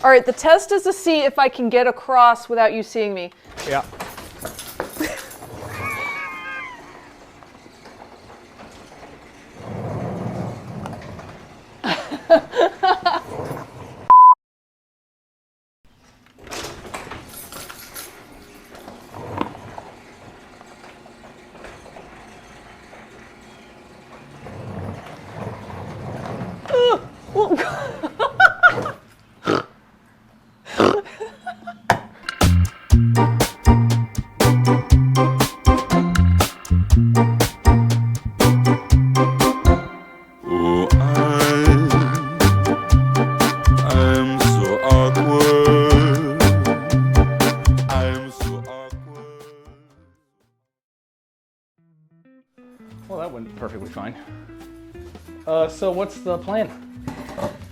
All right, the test is to see if I can get across without you seeing me. Yeah. Well, that went perfectly fine. So what's the plan?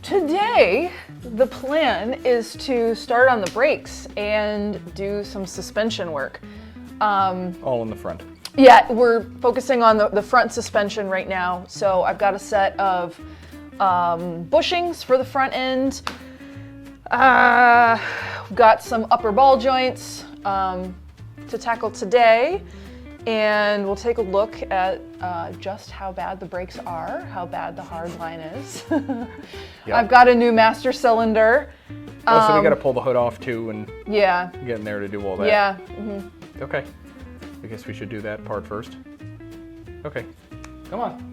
Today, the plan is to start on the brakes and do some suspension work. All in the front. Yeah, we're focusing on the front suspension right now. So I've got a set of bushings for the front end. We've got some upper ball joints to tackle today. And we'll take a look at just how bad the brakes are, how bad the hard line is. Yep. I've got a new master cylinder. Oh, so we got to pull the hood off too and Yeah. get in there to do all that. Yeah. Okay. I guess we should do that part first. Okay. Come on.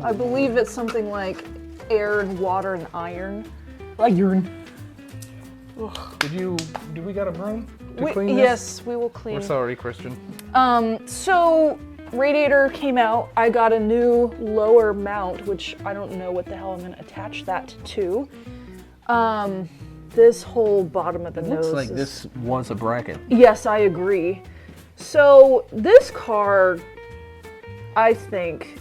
I believe it's something like air and water and iron. Iron. Do we got a broom to clean this? Yes, we will clean. We're sorry, Christian. So radiator came out. I got a new lower mount, which I don't know what the hell I'm going to attach that to. This whole bottom of the nose. Looks like this was a bracket. Yes, I agree. So this car, I think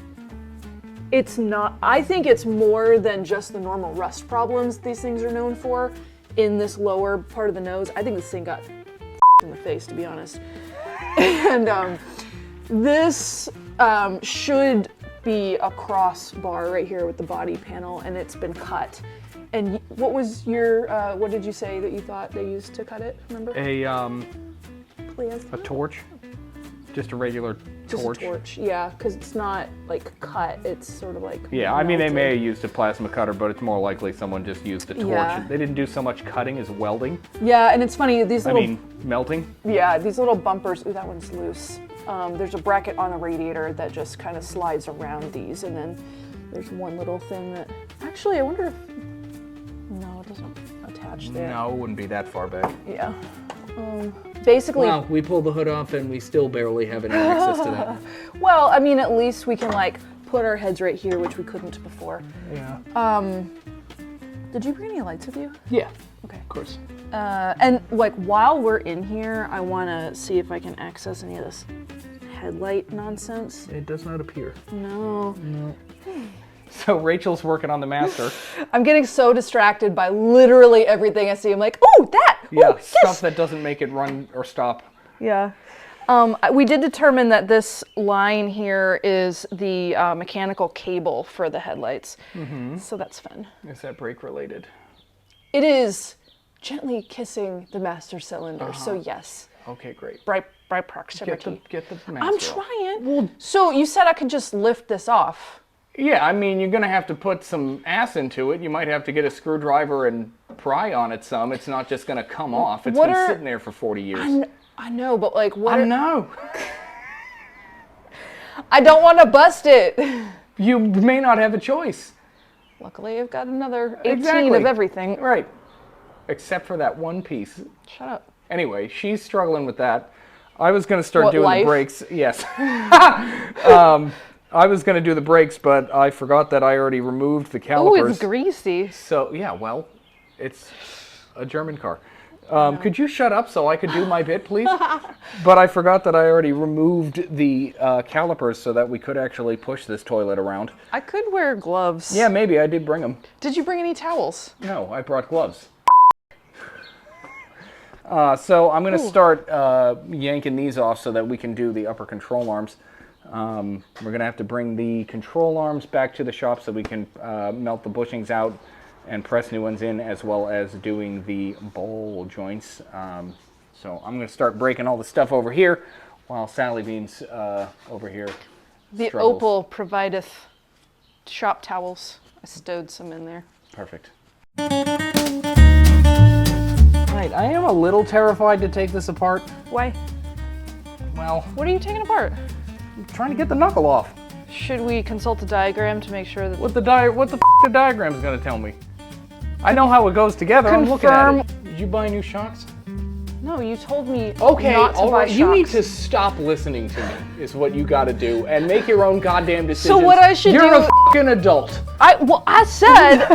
it's not. I think it's more than just the normal rust problems these things are known for in this lower part of the nose. I think this thing got in the face, to be honest. And this should be a crossbar right here with the body panel, and it's been cut. And what was your, what did you say that you thought they used to cut it, remember? A torch. Just a regular torch. Just a torch, yeah, because it's not like cut, it's sort of like Yeah, I mean, they melted. may have used a plasma cutter, but it's more likely someone just used a torch. Yeah. They didn't do so much cutting as welding. Yeah, and it's funny, these little... melting. Yeah, these little bumpers, ooh, that one's loose. There's a bracket on the radiator that just kind of slides around these, and then there's one little thing that... Actually, I wonder if... No, it doesn't attach there. No, it wouldn't be that far back. Yeah. Basically... Wow, we pulled the hood off and we still barely have any access to that. Well, I mean, at least we can, like, put our heads right here, which we couldn't before. Yeah. Did you bring any lights with you? Yeah. Okay. Of course. And, like, while we're in here, I want to see if I can access any of this headlight nonsense. It does not appear. No. So Rachel's working on the master. I'm getting so distracted by literally everything I see. I'm like, oh, that! Yeah, Ooh, stuff yes! that doesn't make it run or stop. Yeah. We did determine that this line here is the mechanical cable for the headlights. So that's fun. Is that brake related? It is gently kissing the master cylinder, so yes. Okay, great. By proximity. Get the master I'm off. trying. Well, so you said I could just lift this off. Yeah, I mean, you're going to have to put some ass into it. You might have to get a screwdriver and pry on it some. It's not just going to come off. It's been sitting there for 40 years. I know, but like what? I know. I don't want to bust it. You may not have a choice. Luckily, I've got another 18 of everything. Right. Except for that one piece. Shut up. Anyway, she's struggling with that. I was going to start doing life? the brakes. Yes. I was going to do the brakes, but I forgot that I already removed the calipers. Oh, it's greasy. So, yeah, well, it's a German car. Could you shut up so I could do my bit, please? But I forgot that I already removed the calipers so that we could actually push this toilet around. I could wear gloves. Yeah, maybe. I did bring them. Did you bring any towels? No, I brought gloves. So I'm going to start yanking these off so that we can do the upper control arms. We're going to have to bring the control arms back to the shop so we can melt the bushings out and press new ones in, as well as doing the ball joints. So I'm going to start breaking all the stuff over here while Sally Beans over here The struggles. Opel provideth shop towels. I stowed some in there. Perfect. Right, I am a little terrified to take this apart. Why? Well, What are you taking apart? I'm trying to get the knuckle off. Should we consult a diagram to make sure that... What the diagram is going to tell me? I know how it goes together. I'm looking at it. Did you buy new shocks? No, you told me Okay, not to all buy right. You need shocks. to stop listening to me. Is what you got to do, and make your own goddamn decisions. So what I should You're do... a fucking adult. I said...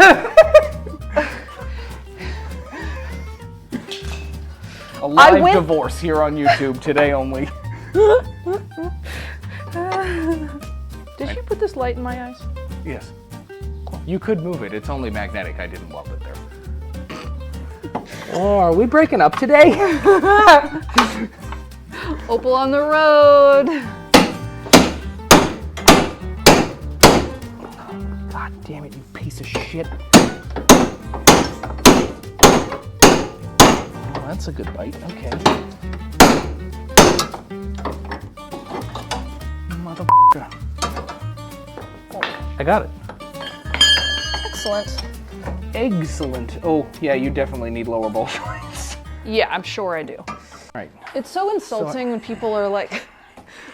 A live went- divorce here on YouTube today only. Did you put this light in my eyes? Yes. You could move it. It's only magnetic. I didn't weld it there. Oh, are we breaking up today? Opel on the road. God damn it, you piece of shit. Oh, that's a good bite. Okay. Motherfucker. I got it. Excellent. Excellent. Oh, yeah, you definitely need lower ball joints. Yeah, I'm sure I do. Right. It's so insulting when people are like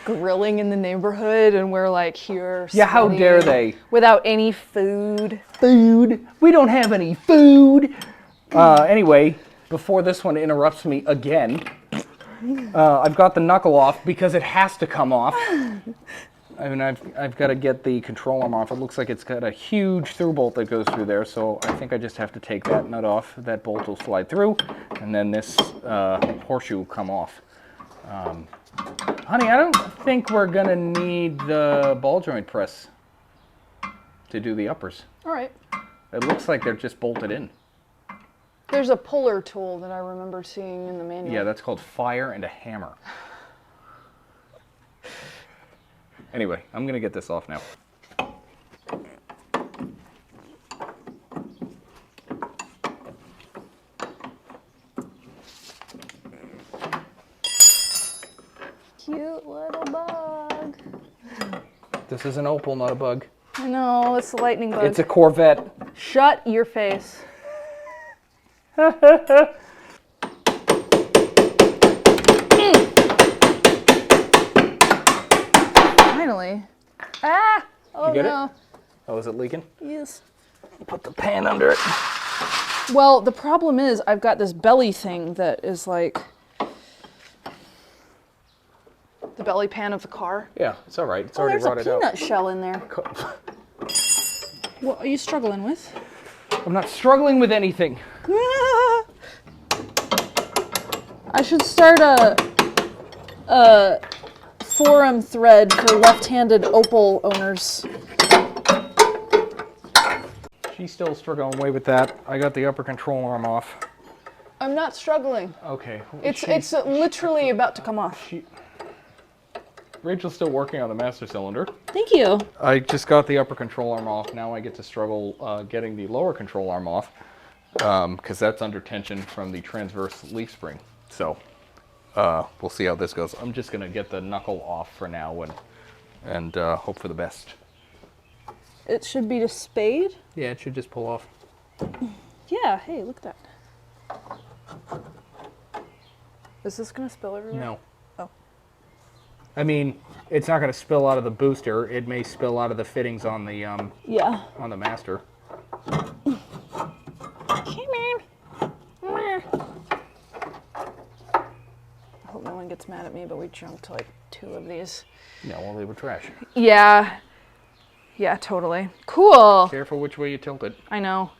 grilling in the neighborhood and we're like here. Yeah, how sweating dare they? Without any food. Food. We don't have any food. Anyway, before this one interrupts me again, I've got the knuckle off because it has to come off. I mean, I've got to get the control arm off. It looks like it's got a huge through bolt that goes through there, so I think I just have to take that nut off. That bolt will slide through, and then this horseshoe will come off. Honey, I don't think we're going to need the ball joint press to do the uppers. All right. It looks like they're just bolted in. There's a puller tool that I remember seeing in the manual. Yeah, that's called fire and a hammer. Anyway, I'm going to get this off now. Cute little bug. This is an Opel, not a bug. I know, it's a lightning bug. It's a Corvette. Shut your face. Finally. Ah! Oh You get no. it? Oh, is it leaking? Yes. Put the pan under it. Well, the problem is I've got this belly thing that is like the belly pan of the car. Yeah, it's all right. It's Oh, already there's a rotted peanut out. shell in there. What are you struggling with? I'm not struggling with anything. I should start a forum thread for left-handed Opel owners. She's still struggling away with that. I got the upper control arm off. I'm not struggling. Okay. It's literally about to come off. Rachel's still working on the master cylinder. Thank you. I just got the upper control arm off. Now I get to struggle getting the lower control arm off because that's under tension from the transverse leaf spring. So we'll see how this goes. I'm just going to get the knuckle off for now and hope for the best. It should be to spade. Yeah, it should just pull off. Yeah, hey, look at that. Is this gonna spill everywhere? No. Oh. I mean, it's not going to spill out of the booster. It may spill out of the fittings on the Yeah. on the master. Come on. I hope no one gets mad at me, but we jumped like 2 of these. No, well, they were trash. Yeah. Yeah, totally. Cool. Careful which way you tilt it. I know.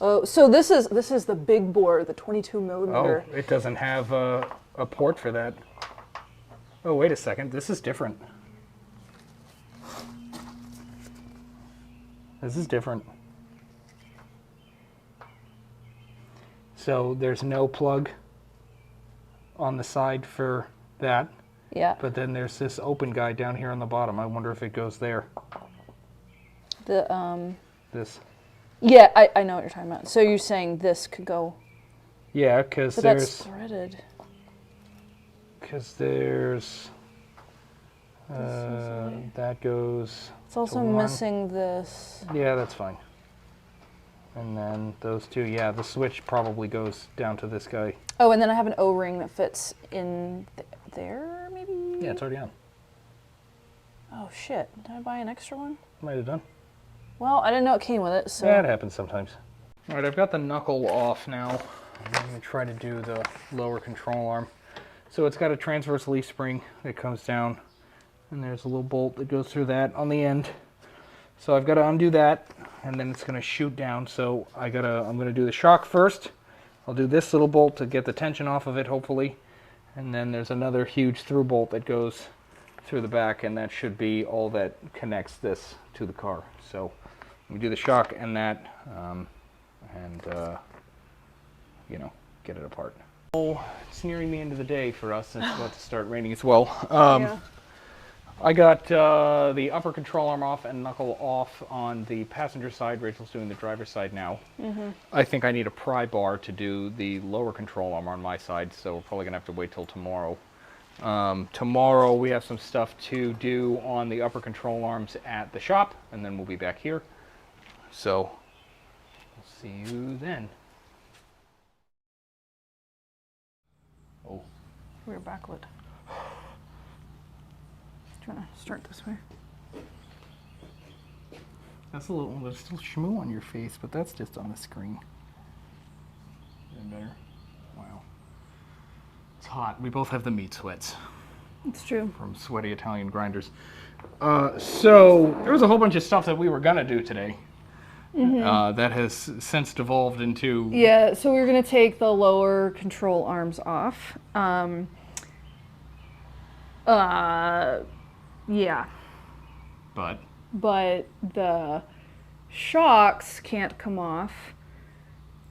Oh, so this is the big bore, the 22 Oh, millimeter. it doesn't have a port for that. Oh, wait a second. This is different. This is different. So there's no plug on the side for that. Yeah. But then there's this open guy down here on the bottom. I wonder if it goes there. This. Yeah, I know what you're talking about. So you're saying this could go. Yeah, because But there's. that's threaded. Because there's. That goes. It's also missing this. Yeah, that's fine. And then those two, yeah, the switch probably goes down to this guy. Oh, and then I have an O-ring that fits in there, maybe? Yeah, it's already on. Oh, shit. Did I buy an extra one? Might have done. Well, I didn't know it came with it, so... Yeah, it happens sometimes. All right, I've got the knuckle off now. I'm going to try to do the lower control arm. So it's got a transverse leaf spring that comes down, and there's a little bolt that goes through that on the end. So I've got to undo that, and then it's going to shoot down. So I'm going to do the shock first. I'll do this little bolt to get the tension off of it, hopefully. And then there's another huge through bolt that goes through the back, and that should be all that connects this to the car. So we do the shock and that, you know, get it apart. Oh, it's nearing the end of the day for us. It's about to start raining as well. Yeah. I got the upper control arm off and knuckle off on the passenger side. Rachel's doing the driver's side now. Mm-hmm. I think I need a pry bar to do the lower control arm on my side, so we're probably going to have to wait till tomorrow. Tomorrow we have some stuff to do on the upper control arms at the shop, and then we'll be back here. So we'll see you then. Oh. We're backlit. Do you want to start this way? That's a little, there's still schmoo on your face, but that's just on the screen. Is that better? Wow. It's hot. We both have the meat sweats. It's true. From sweaty Italian grinders. So there was a whole bunch of stuff that we were gonna do today. That has since devolved into... Yeah, so we're going to take the lower control arms off. Yeah. But the shocks can't come off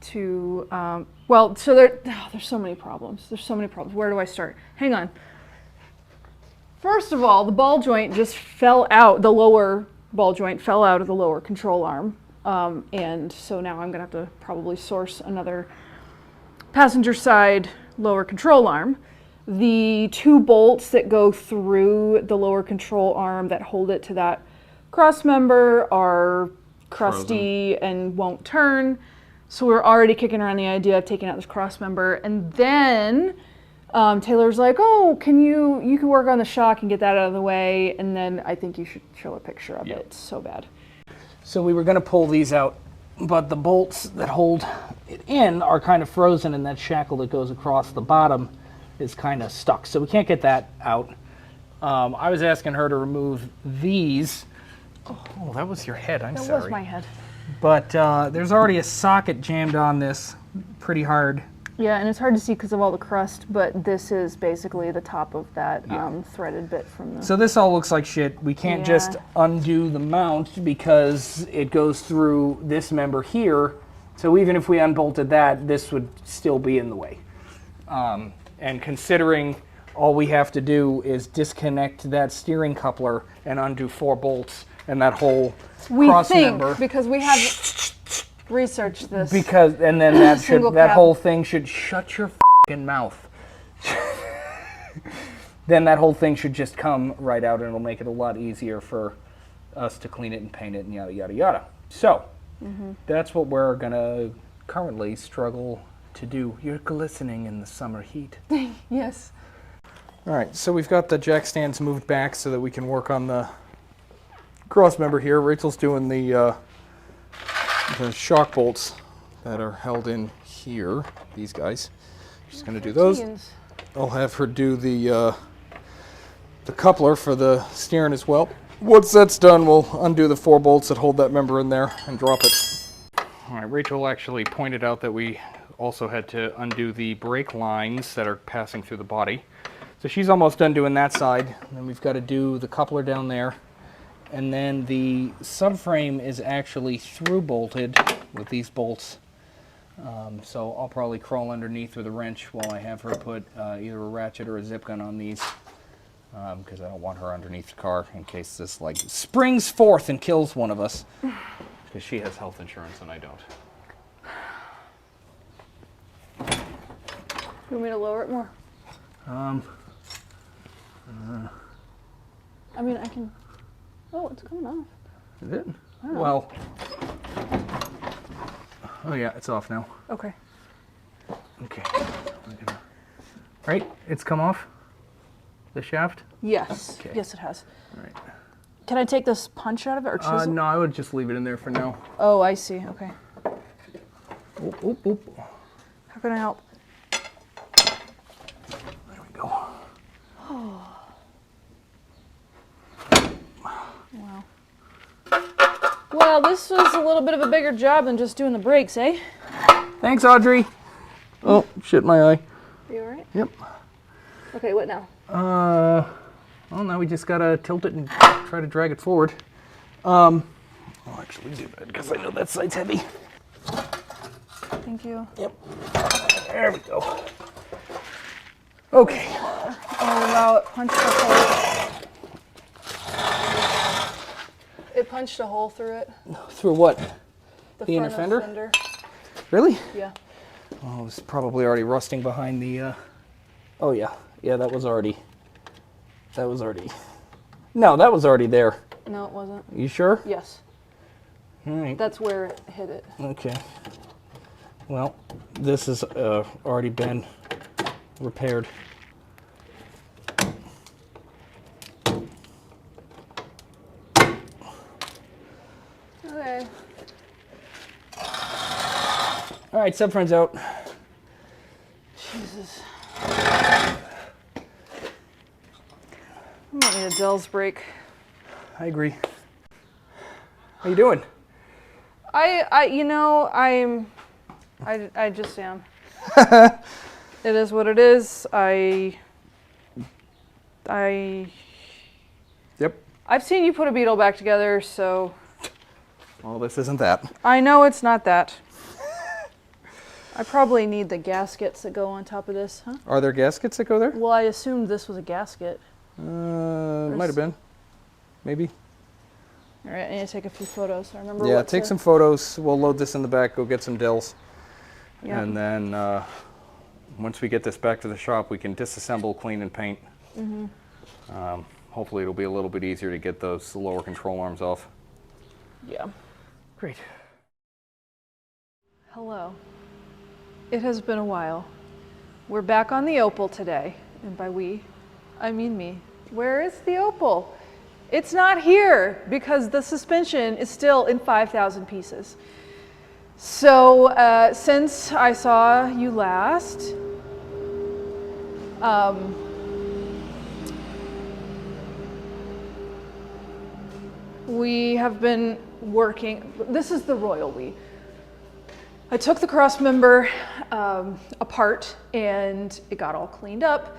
to, well, so there's so many problems. There's so many problems. Where do I start? Hang on. First of all, the ball joint just fell out. The lower ball joint fell out of the lower control arm. And so now I'm going to have to probably source another passenger side lower control arm. The two bolts that go through the lower control arm that hold it to that cross member are crusty and won't turn. So we're already kicking around the idea of taking out this cross member. And then Taylor's like, oh, you can work on the shock and get that out of the way. And then I think you should show a picture of it. It's so bad. So we were going to pull these out, but the bolts that hold it in are kind of frozen, and that shackle that goes across the bottom is kind of stuck. So we can't get that out. I was asking her to remove these. Oh, that was your head. I'm sorry. That was my head. But there's already a socket jammed on this pretty hard. Yeah, and it's hard to see because of all the crust, but this is basically the top of that threaded bit from the... So this all looks like shit. We can't just undo the mount because it goes through this member here. So even if we unbolted that, this would still be in the way. And considering all we have to do is disconnect that steering coupler and undo 4 bolts and that whole cross member. Because we have researched this. And then that whole thing should shut your fucking mouth. Then that whole thing should just come right out, and it'll make it a lot easier for us to clean it and paint it and yada yada yada. So that's what we're gonna currently struggle to do. You're glistening in the summer heat. Yes. All right, so we've got the jack stands moved back so that we can work on the cross member here. Rachel's doing the shock bolts that are held in here. These guys. She's going to do those. I'll have her do the coupler for the steering as well. Once that's done, we'll undo the 4 bolts that hold that member in there and drop it. All right, Rachel actually pointed out that we also had to undo the brake lines that are passing through the body. So she's almost done doing that side. And then we've got to do the coupler down there. And then the subframe is actually through bolted with these bolts. So I'll probably crawl underneath with a wrench while I have her put either a ratchet or a zip gun on these. because I don't want her underneath the car in case this like springs forth and kills one of us. Because she has health insurance and I don't. You want me to lower it more? I mean, I can. Oh, it's coming off. Is it? Well. Oh yeah, it's off now. Okay. Okay. Right? It's come off? The shaft? Yes. Okay. Yes, it has. All right. Can I take this punch out of it or chisel? No, I would just leave it in there for now. Oh, I see. Okay. Oop, oop, oop. How can I help? There we go. Wow. Well, this was a little bit of a bigger job than just doing the brakes, eh? Thanks, Audrey. Oh, shit my eye. Are you alright? Yep. Okay, what now? Well, now we just gotta tilt it and try to drag it forward. I'll actually do that because I know that side's heavy. Thank you. Yep. There we go. Okay. Oh, wow, it punched a hole. It punched a hole through it. Through what? The inner front of the fender? Really? Yeah. Oh, it's probably already rusting behind the, Oh, yeah. Yeah, that was already... No, that was already there. No, it wasn't. You sure? Yes. All right. That's where it hit it. Okay. Well, this has already been repaired. Okay. All right, Subframe's out. Jesus. I might need a Dell's brake. I agree. How you doing? I just am. It is what it is. Yep. I've seen you put a Beetle back together, so Well, this isn't that. I know it's not that. I probably need the gaskets that go on top of this, huh? Are there gaskets that go there? Well, I assumed this was a gasket. Might have been. Maybe. All right, I need to take a few photos. I remember Yeah, what take to- some photos. We'll load this in the back, go get some dills. Yeah. And then once we get this back to the shop, we can disassemble, clean, and paint. Mm-hmm. Hopefully it'll be a little bit easier to get those lower control arms off. Yeah. Great. Hello. It has been a while. We're back on the Opel today, and by we, I mean me. Where is the Opel? It's not here because the suspension is still in 5,000 pieces. So since I saw you last, we have been working. This is the royal we. I took the cross member apart and it got all cleaned up,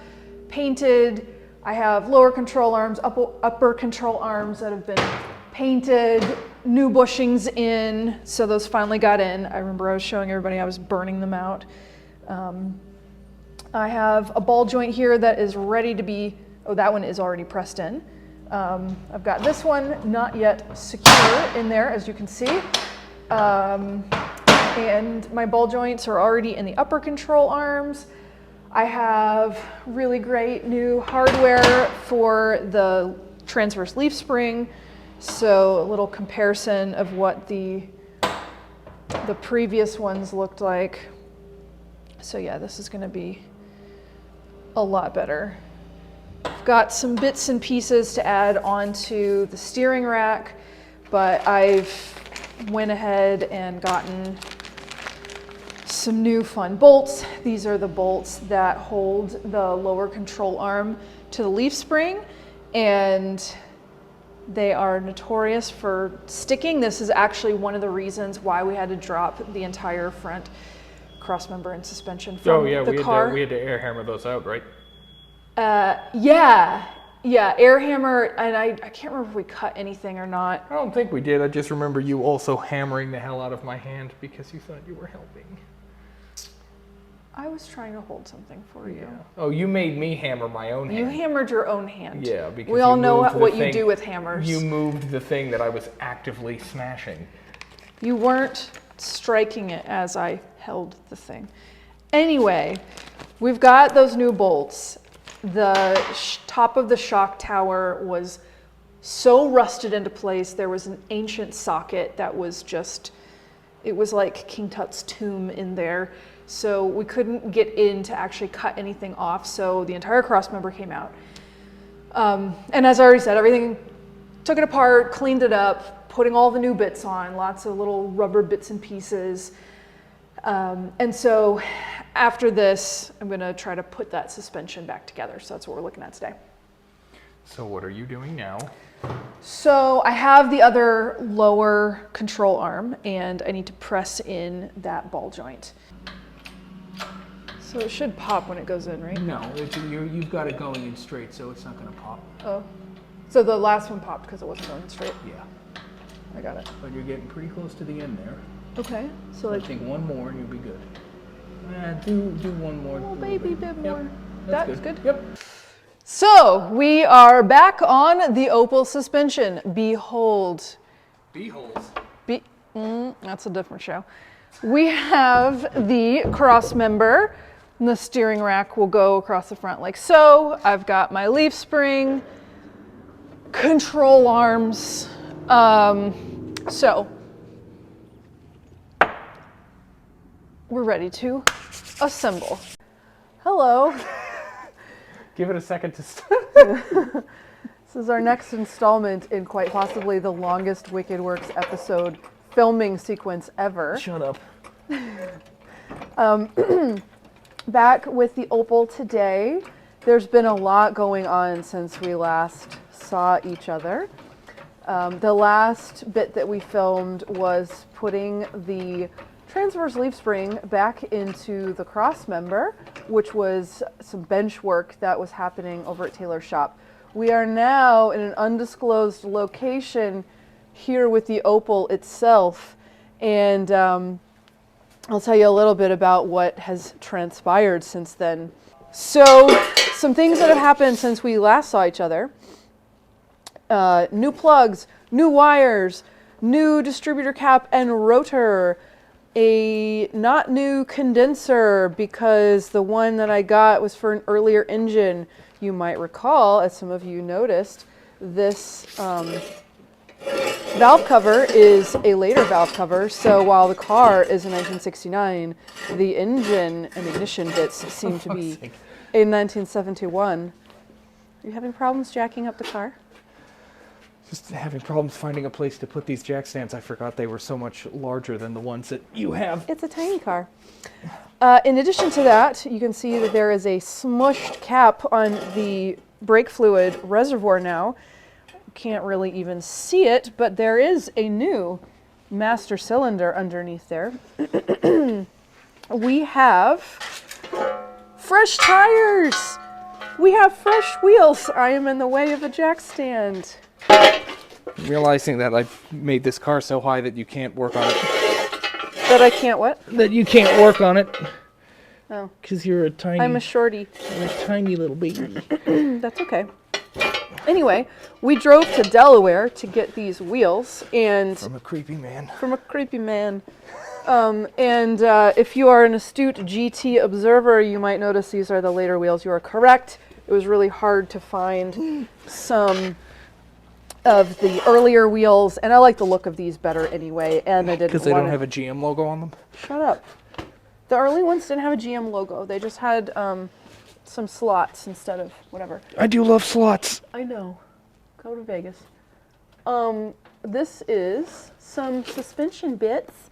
painted. I have lower control arms, upper control arms that have been painted, new bushings in, so those finally got in. I remember I was showing everybody I was burning them out. I have a ball joint here that is ready to be, oh, that one is already pressed in. I've got this one not yet secure in there, as you can see. And my ball joints are already in the upper control arms. I have really great new hardware for the transverse leaf spring. So a little comparison of what the previous ones looked like. So yeah, this is gonna be a lot better. I've got some bits and pieces to add onto the steering rack, but I've went ahead and gotten some new fun bolts. These are the bolts that hold the lower control arm to the leaf spring, and they are notorious for sticking. This is actually one of the reasons why we had to drop the entire front cross member and suspension from the car. we had to air hammer those out, right? Yeah, air hammer, and I can't remember if we cut anything or not. I don't think we did. I just remember you also hammering the hell out of my hand because you thought you were helping. I was trying to hold something for you. Oh, you made me hammer my own hand. You hammered your own hand. Yeah, because we all you know moved what the you thing- do with hammers. You moved the thing that I was actively smashing. You weren't striking it as I held the thing. Anyway, we've got those new bolts. The top of the shock tower was so rusted into place. There was an ancient socket that was just, it was like King Tut's tomb in there. So we couldn't get in to actually cut anything off. So the entire cross member came out. And as I already said, everything, took it apart, cleaned it up, putting all the new bits on, lots of little rubber bits and pieces. And so after this, I'm gonna try to put that suspension back together. So that's what we're looking at today. So what are you doing now? So I have the other lower control arm and I need to press in that ball joint. So it should pop when it goes in, right? No, you've got it going in straight, so it's not going to pop. Oh. So the last one popped because it wasn't going straight? Yeah. I got it. But you're getting pretty close to the end there. Okay. So I like think one more and you'll be good. Do one more. a baby bit more. Yep. That's good. Yep. So we are back on the Opel suspension. Behold. Beholds. That's a different show. We have the cross member. And the steering rack will go across the front like so. I've got my leaf spring, control arms. So we're ready to assemble. Hello. Give it a second to This is our next installment in quite possibly the longest Wicked Works episode filming sequence ever. Shut up. Back with the Opel today. There's been a lot going on since we last saw each other. The last bit that we filmed was putting the transverse leaf spring back into the cross member, which was some bench work that was happening over at Taylor's shop. We are now in an undisclosed location here with the Opel itself, and I'll tell you a little bit about what has transpired since then. So, some things that have happened since we last saw each other. New plugs, new wires, new distributor cap and rotor, a not new condenser because the one that I got was for an earlier engine. You might recall, as some of you noticed, this valve cover is a later valve cover, so while the car is a 1969, the engine and ignition bits seem to be a 1971. Are you having problems jacking up the car? Just having problems finding a place to put these jack stands. I forgot they were so much larger than the ones that you have. It's a tiny car. In addition to that, you can see that there is a smushed cap on the brake fluid reservoir now. Can't really even see it, but there is a new master cylinder underneath there. We have fresh tires. We have fresh wheels. I am in the way of a jack stand. Realizing that I made this car so high that you can't work on it. That I can't what? That you can't work on it. Oh. Because you're a tiny, I'm a shorty. little baby. That's okay. Anyway, we drove to Delaware to get these wheels, and From a creepy man. If you are an astute GT observer, you might notice these are the later wheels. You are correct. It was really hard to find some of the earlier wheels, and I like the look of these better anyway. And I didn't Because they don't have a GM logo on them? Shut up. The early ones didn't have a GM logo. They just had some slots instead of whatever. I do love slots. I know. Go to Vegas. This is some suspension bits.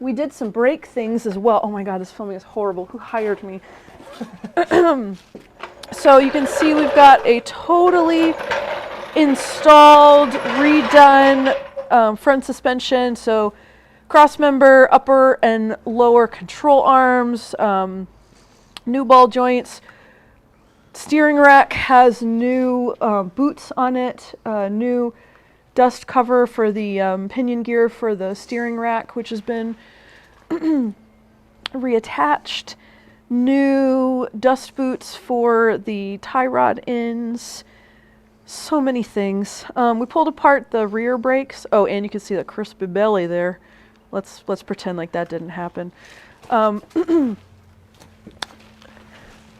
We did some brake things as well. Oh my God, this filming is horrible. Who hired me? So you can see we've got a totally installed, redone front suspension. So cross member, upper and lower control arms, new ball joints. Steering rack has new boots on it, new dust cover for the pinion gear for the steering rack, which has been reattached. new dust boots for the tie rod ends. So many things. We pulled apart the rear brakes. Oh, and you can see the crispy belly there. Let's pretend like that didn't happen. Hi.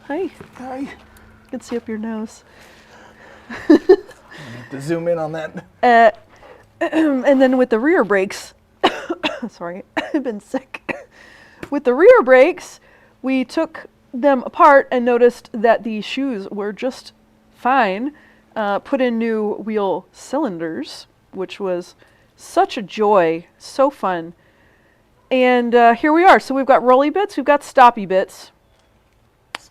Hi. You can see up your nose. To zoom in on that. And then with the rear brakes, sorry, I've been sick. With the rear brakes, we took them apart and noticed that the shoes were just fine. Put in new wheel cylinders, which was such a joy, so fun. And here we are. So we've got rolly bits, we've got stoppy bits.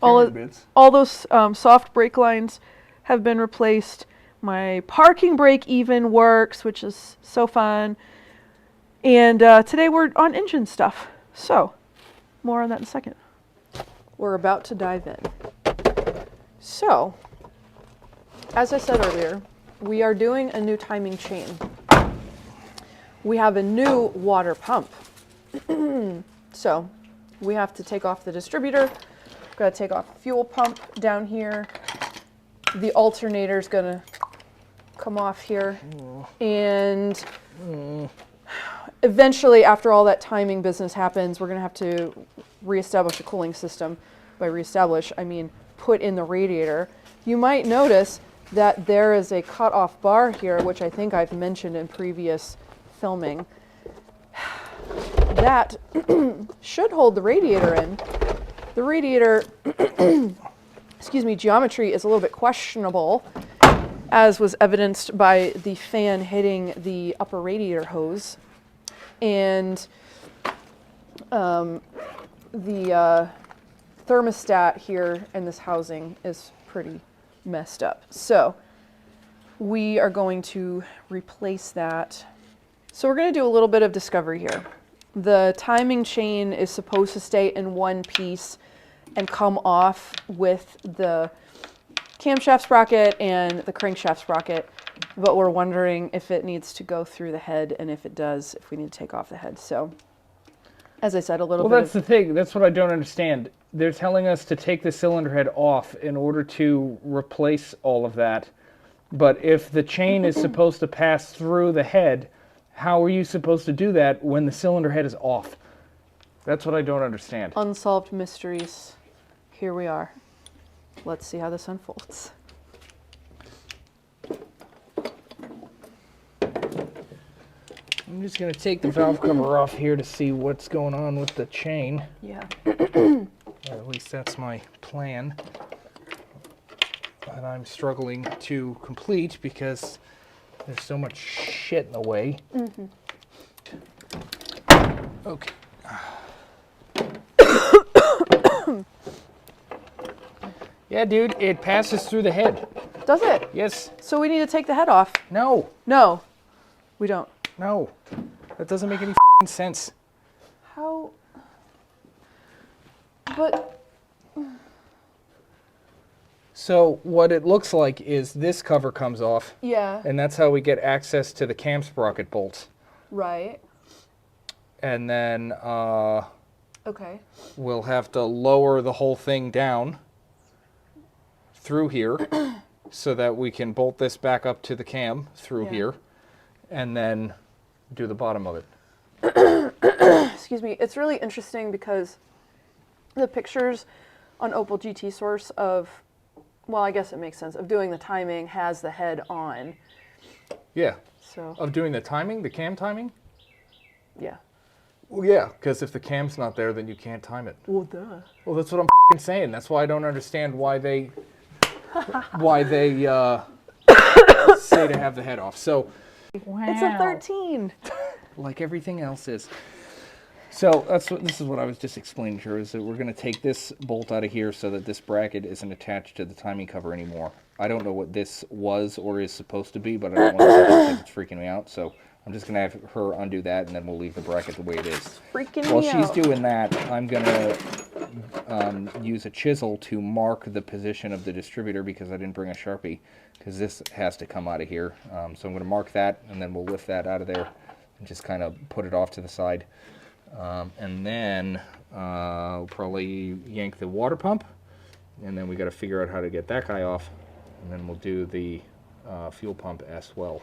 All those soft brake lines have been replaced. My parking brake even works, which is so fun. And today we're on engine stuff. So, more on that in a second. We're about to dive in. So, as I said earlier, we are doing a new timing chain. We have a new water pump. So, we have to take off the distributor. Got to take off the fuel pump down here. The alternator's gonna come off here. And eventually, after all that timing business happens, we're gonna have to reestablish a cooling system. By reestablish, I mean put in the radiator. You might notice that there is a cutoff bar here, which I think I've mentioned in previous filming. That should hold the radiator in. The radiator, excuse me, geometry is a little bit questionable, as was evidenced by the fan hitting the upper radiator hose. And the thermostat here in this housing is pretty messed up. So we are going to replace that. So we're going to do a little bit of discovery here. The timing chain is supposed to stay in one piece and come off with the camshaft sprocket and the crankshaft sprocket, but we're wondering if it needs to go through the head, and if it does, if we need to take off the head. So, as I said, a little bit. Well, that's the thing. That's what I don't understand. They're telling us to take the cylinder head off in order to replace all of that. But if the chain is supposed to pass through the head, how are you supposed to do that when the cylinder head is off? That's what I don't understand. Unsolved mysteries. Here we are. Let's see how this unfolds. I'm just going to take the valve cover off here to see what's going on with the chain. Yeah. Or at least that's my plan. And I'm struggling to complete because there's so much shit in the way. Mm-hmm. Okay. Yeah, dude, it passes through the head. Does it? Yes. So we need to take the head off. No. No, we don't. No. That doesn't make any sense. How? But So what it looks like is this cover comes off, yeah, and that's how we get access to the cam sprocket bolts. right. And then Okay. we'll have to lower the whole thing down through here so that we can bolt this back up to the cam through Yeah. here, and then do the bottom of it. Excuse me. It's really interesting because the pictures on Opel GT Source of, well, I guess it makes sense, of doing the timing has the head on. Yeah. So, Of doing the timing, the cam timing? yeah. Well, yeah, because if the cam's not there, then you can't time it. Well, duh. Well, that's what I'm saying. That's why I don't understand why they say to have the head off. So, It's a 13. like everything else is. So this is what I was just explaining to her, is that we're going to take this bolt out of here so that this bracket isn't attached to the timing cover anymore. I don't know what this was or is supposed to be, but I don't want to because it's freaking me out. So I'm just going to have her undo that, and then we'll leave the bracket the way it is. Freaking While me she's out. doing that, I'm going to use a chisel to mark the position of the distributor because I didn't bring a Sharpie, because this has to come out of here. So I'm going to mark that, and then we'll lift that out of there and just kind of put it off to the side. And then we'll probably yank the water pump, and then we got to figure out how to get that guy off, and then we'll do the fuel pump as well.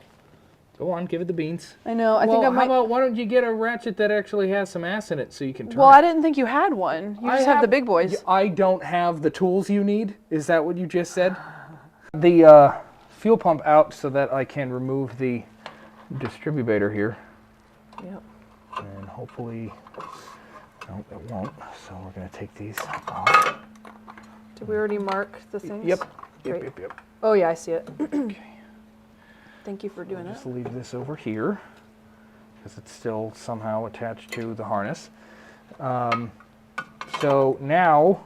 Go on, give it the beans. I know. I think I might. How about, why don't you get a ratchet that actually has some ass in it so you can turn Well, it? I didn't think you had one. You just have the big boys. I don't have the tools you need. Is that what you just said? The fuel pump out so that I can remove the distributor here. Yep. And hopefully, no, it won't. So we're going to take these off. Did we already mark the things? Yep. Great. Yep. Oh yeah, I see it. Okay. Thank you for doing that. Just leave this over here because it's still somehow attached to the harness. So now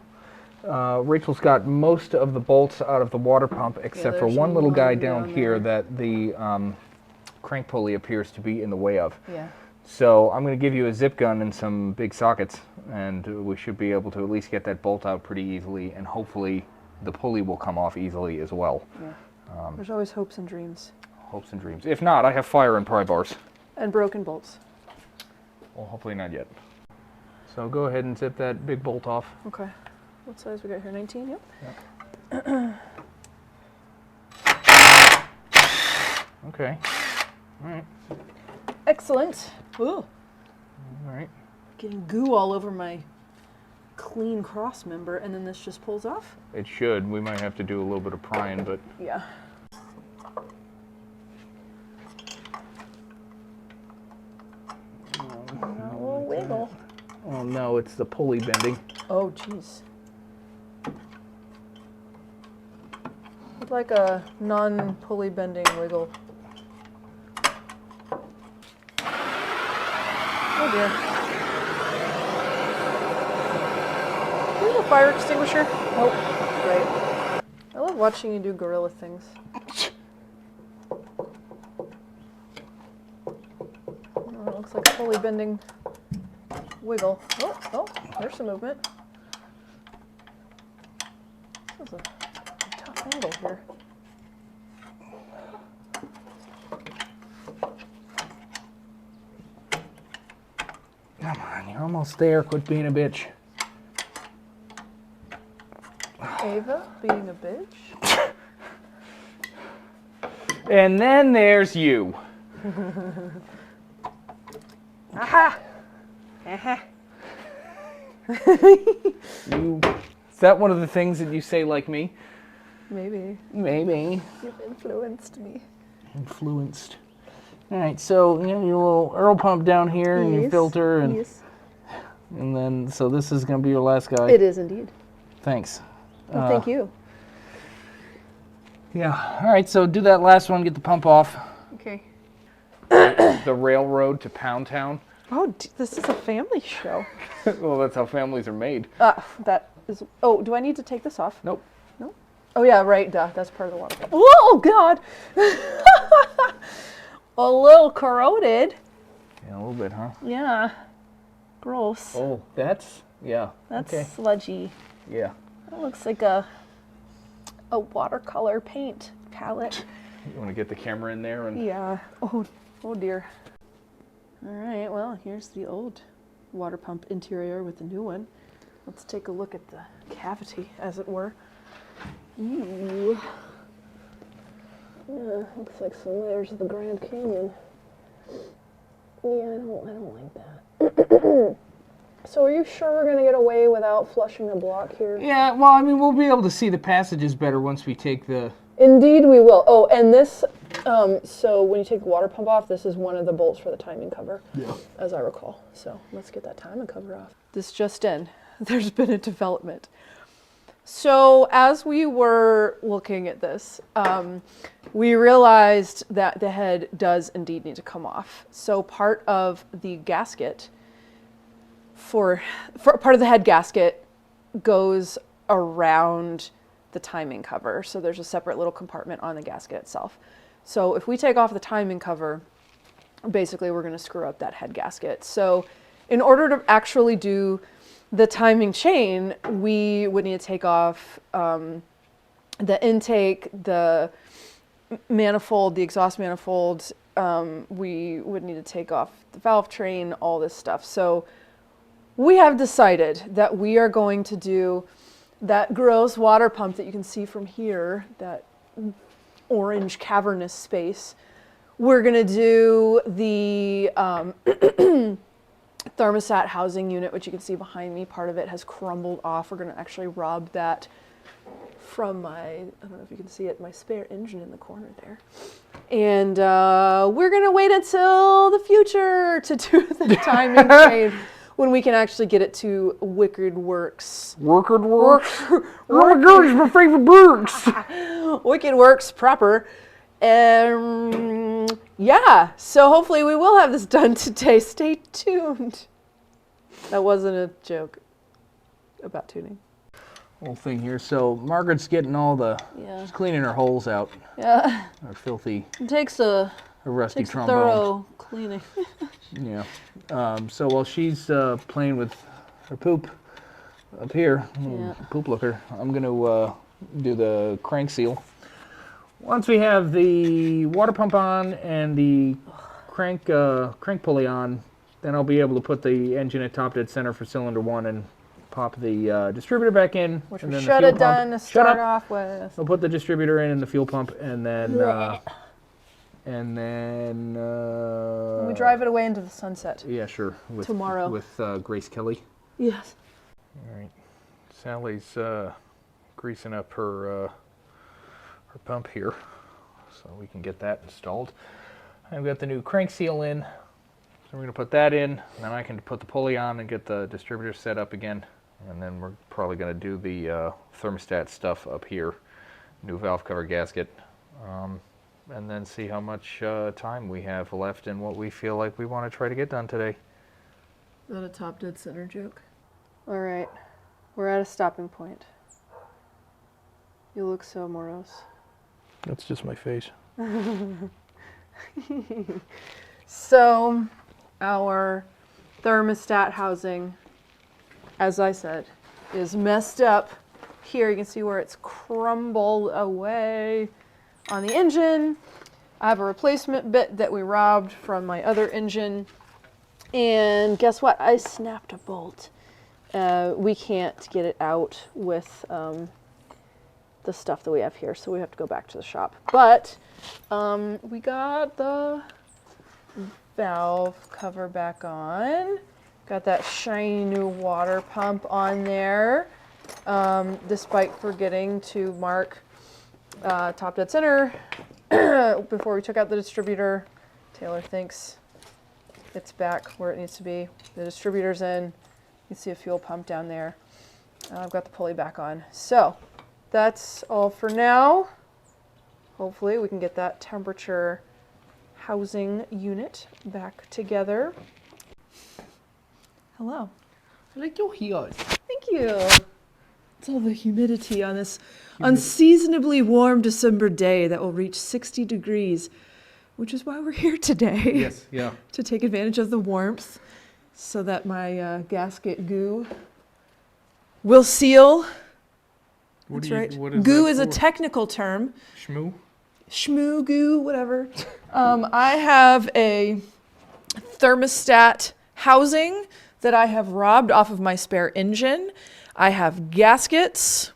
Rachel's got most of the bolts out of the water pump except for one little guy down here that the crank pulley appears to be in the way of. Yeah. So I'm going to give you a zip gun and some big sockets, and we should be able to at least get that bolt out pretty easily, and hopefully the pulley will come off easily as well. Yeah. There's always hopes and dreams. Hopes and dreams. If not, I have fire and pry bars. And broken bolts. Well, hopefully not yet. So go ahead and zip that big bolt off. Okay. What size we got here? 19? Yep. Okay. All right. Excellent. Ooh. All right. Getting goo all over my clean cross member, and then this just pulls off? It should. We might have to do a little bit of prying, but... Yeah. A little wiggle. Oh no, it's the pulley bending. Oh, jeez. It's like a non-pulley bending wiggle. Oh dear. Do you have a fire extinguisher? Nope. Great. I love watching you do gorilla things. Oh, it looks like a pulley bending wiggle. Oh, there's some movement. This is a tough angle here. Come on, you're almost there. Quit being a bitch. Ava being a bitch? And then there's you. Aha! Aha! Is that one of the things that you say like me? Maybe. Maybe. You've influenced me. Influenced. All right, so you know, your little Earl pump down here and your filter, and and then so this is going to be your last guy. It is indeed. Thanks. Well, thank you. Yeah. All right, so do that last one. Get the pump off. Okay. The railroad to Pound Town. Oh, this is a family show. Well, that's how families are made. That is. Oh, do I need to take this off? Nope. No. Oh yeah, right. Duh. That's part of the water pump. Oh God. A little corroded. Yeah, a little bit, huh? Yeah. Gross. Oh, that's That's okay. sludgy. Yeah. That looks like a watercolor paint palette. You want to get the camera in there and Yeah. Oh dear. All right. Well, here's the old water pump interior with the new one. Let's take a look at the cavity, as it were. Ooh. Yeah, looks like some layers of the Grand Canyon. Yeah, I don't like that. So are you sure we're going to get away without flushing the block here? Yeah, well, I mean, we'll be able to see the passages better once we take the... Indeed we will. Oh, and this, so when you take the water pump off, this is one of the bolts for the timing cover, as I recall. So let's get that timing cover off. This just in, there's been a development. So as we were looking at this, we realized that the head does indeed need to come off. So part of the gasket, for part of the head gasket goes around the timing cover. So there's a separate little compartment on the gasket itself. So if we take off the timing cover, basically we're going to screw up that head gasket. So in order to actually do the timing chain, we would need to take off the intake, the manifold, the exhaust manifold. We would need to take off the valve train, all this stuff. So we have decided that we are going to do that gross water pump that you can see from here, that orange cavernous space. We're going to do the thermostat housing unit, which you can see behind me. Part of it has crumbled off. We're going to actually rob that from my, I don't know if you can see it, my spare engine in the corner there. And we're going to wait until the future to do the timing chain when we can actually get it to Wicked Works. Wicked Works? Oh my God, it's my favorite works. Wicked Works proper. Yeah, so hopefully we will have this done today. Stay tuned. That wasn't a joke about tuning. Whole thing here. So Margaret's getting all the, she's cleaning her holes out. Yeah. Her filthy, It takes a rusty trombone. thorough cleaning. Yeah. So while she's playing with her poop up here, poop looker, I'm going to do the crank seal. Once we have the water pump on and the crank pulley on, then I'll be able to put the engine at top dead center for cylinder 1 and pop the distributor back in. Which and we then should have done to start off with. I'll put the distributor in and the fuel pump, and then we drive it away into the sunset. Yeah, sure. Tomorrow with Grace Kelly. Yes. All right. Sally's greasing up her pump here, so we can get that installed. I've got the new crank seal in, so we're going to put that in, and then I can put the pulley on and get the distributor set up again, and then we're probably going to do the thermostat stuff up here, new valve cover gasket, and then see how much time we have left and what we feel like we want to try to get done today. Is that a top dead center joke? All right, we're at a stopping point. You look so morose. That's just my face. So, our thermostat housing, as I said, is messed up. Here you can see where it's crumbled away on the engine. I have a replacement bit that we robbed from my other engine. And guess what? I snapped a bolt. We can't get it out with the stuff that we have here, so we have to go back to the shop. But we got the valve cover back on. Got that shiny new water pump on there, despite forgetting to mark top dead center before we took out the distributor. Taylor thinks it's back where it needs to be. The distributor's in. You can see a fuel pump down there. I've got the pulley back on. So that's all for now. Hopefully we can get that temperature housing unit back together. Hello. I like your heels. Thank you. It's all the humidity on this unseasonably warm December day that will reach 60 degrees, which is why we're here today. Yes, yeah. To take advantage of the warmth so that my gasket goo will seal. That's right. What is goo that is a for? technical term. Shmoo? Shmoo, goo, whatever. I have a thermostat housing that I have robbed off of my spare engine. I have gaskets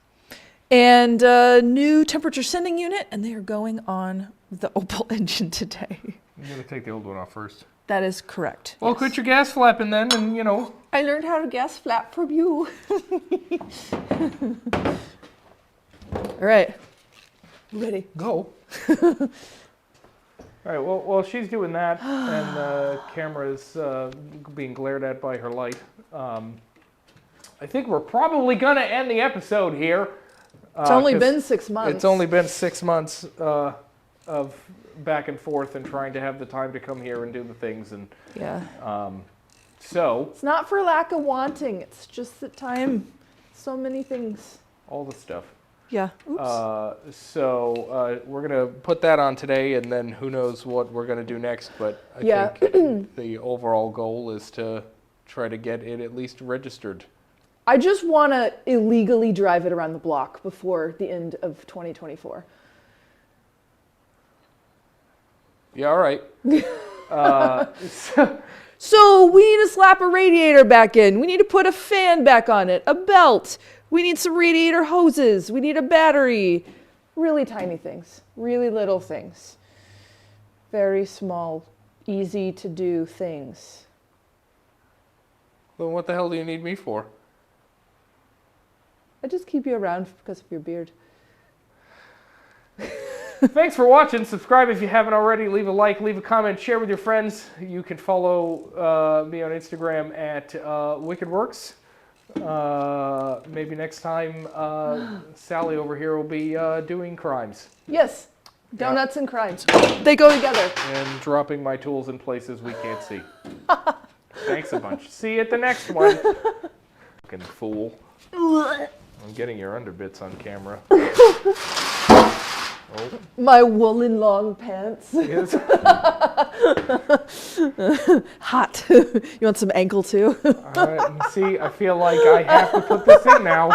and a new temperature sending unit, and they are going on the Opel engine today. I'm going to take the old one off first. That is correct. Well, yes. quit your gas flapping then, and you know. I learned how to gas flap from you. All right. Ready. Go. All right, well, while she's doing that and the camera's being glared at by her light, I think we're probably going to end the episode here. It's only been 6 months. It's only been 6 months of back and forth and trying to have the time to come here and do the things. And yeah. So it's not for lack of wanting. It's just that time. So many things. all the stuff. Yeah. Oops. So we're going to put that on today, and then who knows what we're going to do next. But I think the overall goal is to try to get it at least registered. I just want to illegally drive it around the block before the end of 2024. Yeah, all right. So we need to slap a radiator back in. We need to put a fan back on it, a belt. We need some radiator hoses. We need a battery. Really tiny things, really little things. Very small, easy to do things. Well, what the hell do you need me for? I just keep you around because of your beard. Thanks for watching. Subscribe if you haven't already. Leave a like, leave a comment, share with your friends. You can follow me on Instagram at WickedWorks. Maybe next time Sally over here will be doing crimes. Yes, donuts and crimes. They go together. And dropping my tools in places we can't see. Thanks a bunch. See you at the next one. Fucking fool. I'm getting your underbits on camera. Oh. My woolen long pants. Yes. Hot. You want some ankle too? See, I feel like I have to put this in now.